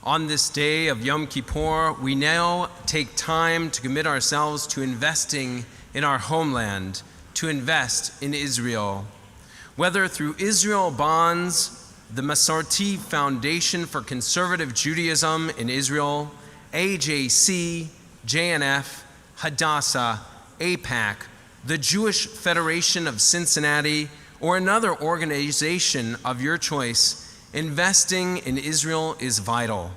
On this day of Yom Kippur, we now take time to commit ourselves to investing in our homeland, to invest in Israel. Whether through Israel Bonds, the Masorti Foundation for Conservative Judaism in Israel, AJC, JNF, Hadassah, AIPAC, the Jewish Federation of Cincinnati, or another organization of your choice, investing in Israel is vital.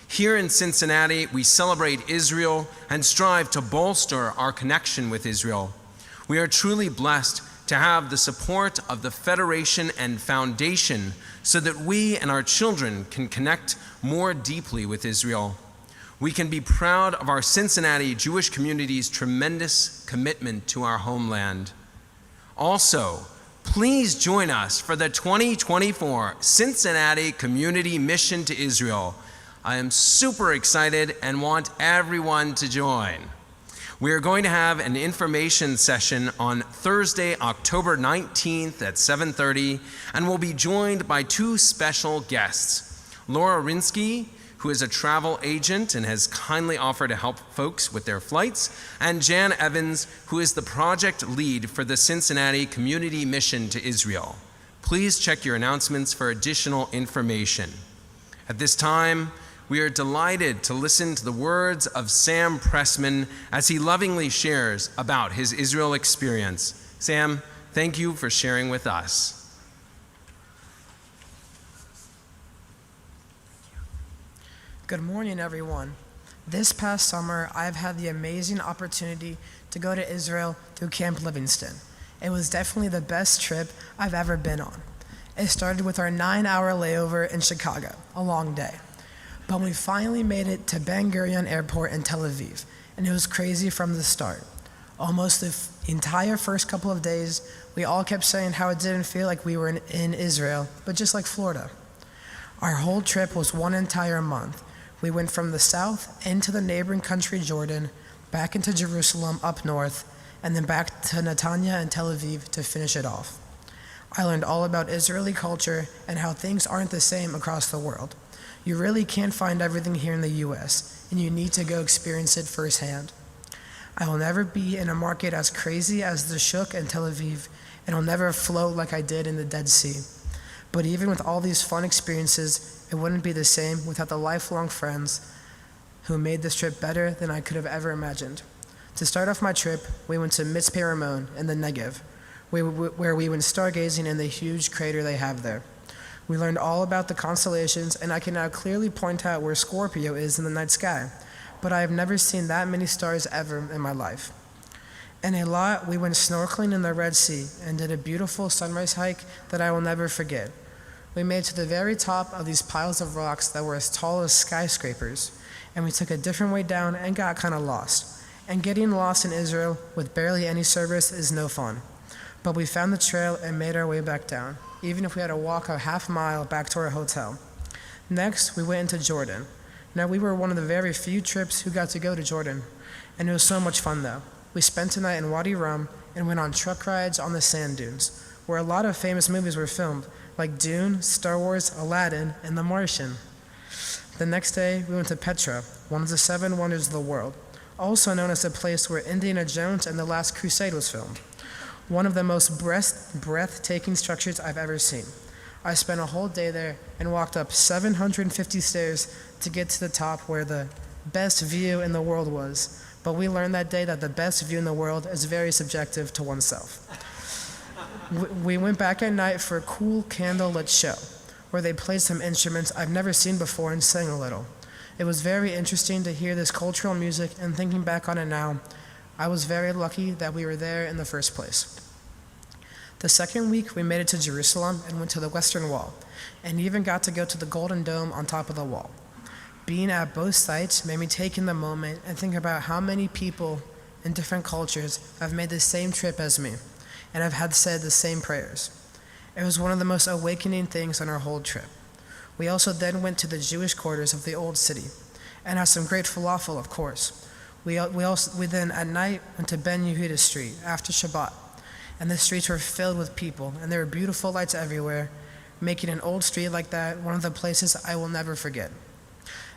Here in Cincinnati, we celebrate Israel and strive to bolster our connection with Israel. We are truly blessed to have the support of the Federation and Foundation so that we and our children can connect more deeply with Israel. We can be proud of our Cincinnati Jewish community's tremendous commitment to our homeland. Also, please join us for the 2024 Cincinnati Community Mission to Israel. I am super excited and want everyone to join. We are going to have an information session on Thursday, October 19th at 7:30, and we'll be joined by two special guests. Laura Rinsky, who is a travel agent and has kindly offered to help folks with their flights, and Jan Evans, who is the project lead for the Cincinnati Community Mission to Israel. Please check your announcements for additional information. At this time, we are delighted to listen to the words of Sam Pressman as he lovingly shares about his Israel experience. Sam, thank you for sharing with us. Good morning, everyone. This past summer, I've had the amazing opportunity to go to Israel through Camp Livingston. It was definitely the best trip I've ever been on. It started with our 9-hour layover in Chicago, a long day. But we finally made it to Ben Gurion Airport in Tel Aviv, and it was crazy from the start. Almost the entire first couple of days, we all kept saying how it didn't feel like we were in Israel, but just like Florida. Our whole trip was one entire month. We went from the south into the neighboring country Jordan, back into Jerusalem up north, and then back to Netanya and Tel Aviv to finish it off. I learned all about Israeli culture and how things aren't the same across the world. You really can't find everything here in the US, and you need to go experience it firsthand. I will never be in a market as crazy as the Shuk in Tel Aviv, and I'll never float like I did in the Dead Sea. But even with all these fun experiences, it wouldn't be the same without the lifelong friends who made this trip better than I could have ever imagined. To start off my trip, we went to Mitzpeh Ramon in the Negev, where we went stargazing in the huge crater they have there. We learned all about the constellations, and I can now clearly point out where Scorpio is in the night sky, but I have never seen that many stars ever in my life. In Eilat, we went snorkeling in the Red Sea and did a beautiful sunrise hike that I will never forget. We made it to the very top of these piles of rocks that were as tall as skyscrapers, and we took a different way down and got kind of lost. And getting lost in Israel with barely any service is no fun. But we found the trail and made our way back down, even if we had to walk a half-mile back to our hotel. Next, we went into Jordan. Now, we were one of the very few trips who got to go to Jordan, and it was so much fun, though. We spent a night in Wadi Rum and went on truck rides on the sand dunes, where a lot of famous movies were filmed, like Dune, Star Wars, Aladdin, and The Martian. The next day, we went to Petra, one of the 7 wonders of the world, also known as the place where Indiana Jones and the Last Crusade was filmed. One of the most breathtaking structures I've ever seen. I spent a whole day there and walked up 750 stairs to get to the top where the best view in the world was. But we learned that day that the best view in the world is very subjective to oneself. We went back at night for a cool candlelit show, where they played some instruments I've never seen before and sang a little. It was very interesting to hear this cultural music, and thinking back on it now, I was very lucky that we were there in the first place. The second week, we made it to Jerusalem and went to the Western Wall, and even got to go to the Golden Dome on top of the wall. Being at both sites made me take in the moment and think about how many people in different cultures have made the same trip as me, and have had said the same prayers. It was one of the most awakening things on our whole trip. We also then went to the Jewish quarters of the old city, and had some great falafel, of course. We then at night went to Ben Yehuda Street after Shabbat, and the streets were filled with people, and there were beautiful lights everywhere, making an old street like that one of the places I will never forget.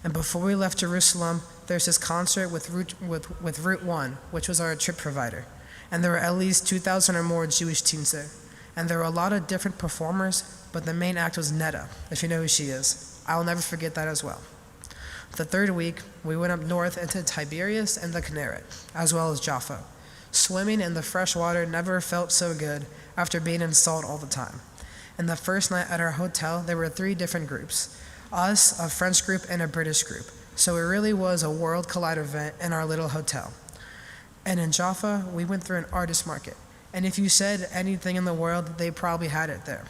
And before we left Jerusalem, there's this concert with Route 1, which was our trip provider. And there were at least 2,000 or more Jewish teens there. And there were a lot of different performers, but the main act was Netta, if you know who she is. I'll never forget that as well. The third week, we went up north into Tiberias and the Kinneret, as well as Jaffa. Swimming in the fresh water never felt so good after being in salt all the time. And the first night at our hotel, there were 3 different groups. Us, a French group, and a British group. So it really was a world collide event in our little hotel. And in Jaffa, we went through an artist market. And if you said anything in the world, they probably had it there.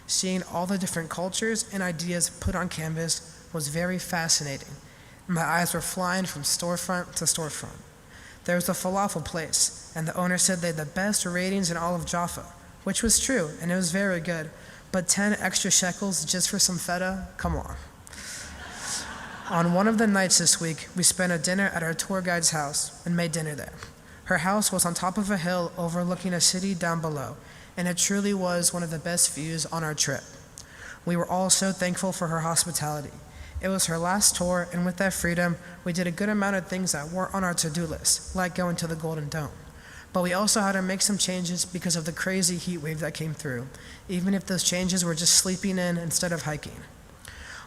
Seeing all the different cultures and ideas put on canvas was very fascinating. My eyes were flying from storefront to storefront. There was a falafel place, and the owner said they had the best ratings in all of Jaffa, which was true, and it was very good. But 10 extra shekels just for some feta? Come on. On one of the nights this week, we spent a dinner at our tour guide's house and made dinner there. Her house was on top of a hill overlooking a city down below, and it truly was one of the best views on our trip. We were all so thankful for her hospitality. It was her last tour, and with that freedom, we did a good amount of things that weren't on our to-do list, like going to the Golden Dome. But we also had to make some changes because of the crazy heat wave that came through, even if those changes were just sleeping in instead of hiking.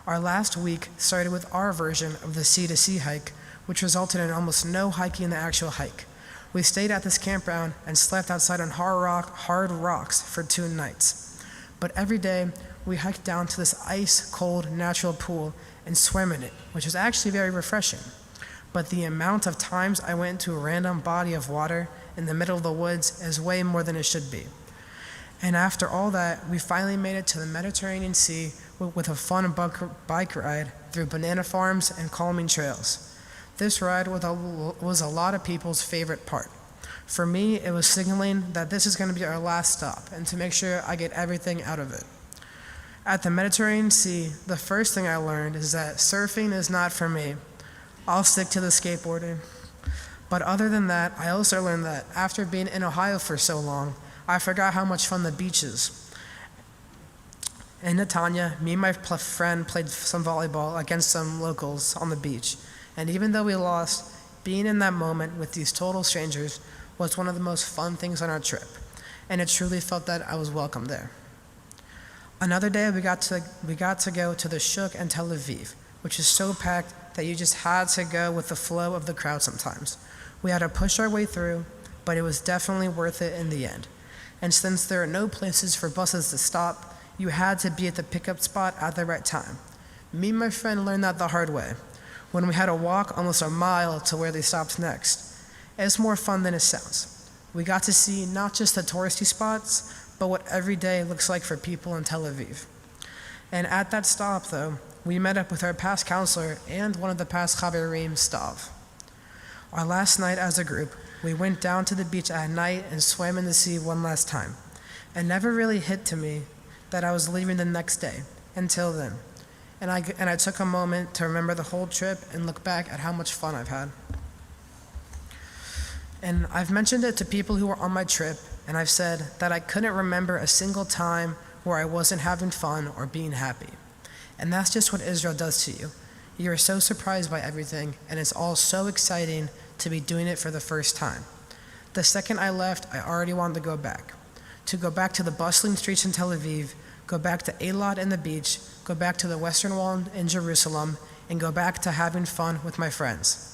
Our last week started with our version of the sea-to-sea hike, which resulted in almost no hiking the actual hike. We stayed at this campground and slept outside on hard rocks for 2 nights. But every day, we hiked down to this ice-cold natural pool and swam in it, which was actually very refreshing. But the amount of times I went into a random body of water in the middle of the woods is way more than it should be. And after all that, we finally made it to the Mediterranean Sea with a fun bike ride through banana farms and calming trails. This ride was a lot of people's favorite part. For me, it was signaling that this is going to be our last stop and to make sure I get everything out of it. At the Mediterranean Sea, the first thing I learned is that surfing is not for me. I'll stick to the skateboarding. But other than that, I also learned that after being in Ohio for so long, I forgot how much fun the beach is. In Netanya, me and my friend played some volleyball against some locals on the beach. And even though we lost, being in that moment with these total strangers was one of the most fun things on our trip. And it truly felt that I was welcome there. Another day, we got to go to the Shuk in Tel Aviv, which is so packed that you just had to go with the flow of the crowd sometimes. We had to push our way through, but it was definitely worth it in the end. And since there are no places for buses to stop, you had to be at the pickup spot at the right time. Me and my friend learned that the hard way, when we had to walk almost a mile to where they stopped next. It's more fun than it sounds. We got to see not just the touristy spots, but what every day looks like for people in Tel Aviv. And at that stop, though, we met up with our past counselor and one of the past Chaverim, Stav. Our last night as a group, we went down to the beach at night and swam in the sea one last time. It never really hit to me that I was leaving the next day, until then. And I took a moment to remember the whole trip and look back at how much fun I've had. And I've mentioned it to people who were on my trip, and I've said that I couldn't remember a single time where I wasn't having fun or being happy. And that's just what Israel does to you. You are so surprised by everything, and it's all so exciting to be doing it for the first time. The second I left, I already wanted to go back to the bustling streets in Tel Aviv, go back to Eilat and the beach, go back to the Western Wall in Jerusalem, and go back to having fun with my friends.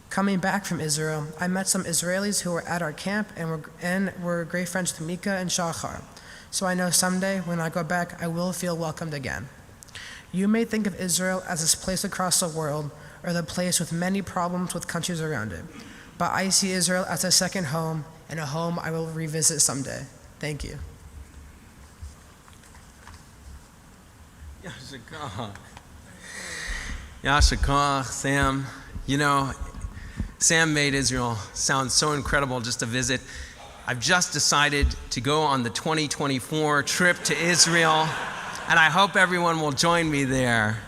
Coming back from Israel, I met some Israelis who were at our camp and were great friends with Mika and Shachar. So I know someday when I go back, I will feel welcomed again. You may think of Israel as this place across the world, or the place with many problems with countries around it. But I see Israel as a second home, and a home I will revisit someday. Thank you. Yashikah, Sam. You know, Sam made Israel sound so incredible just to visit. I've just decided to go on the 2024 trip to Israel, and I hope everyone will join me there.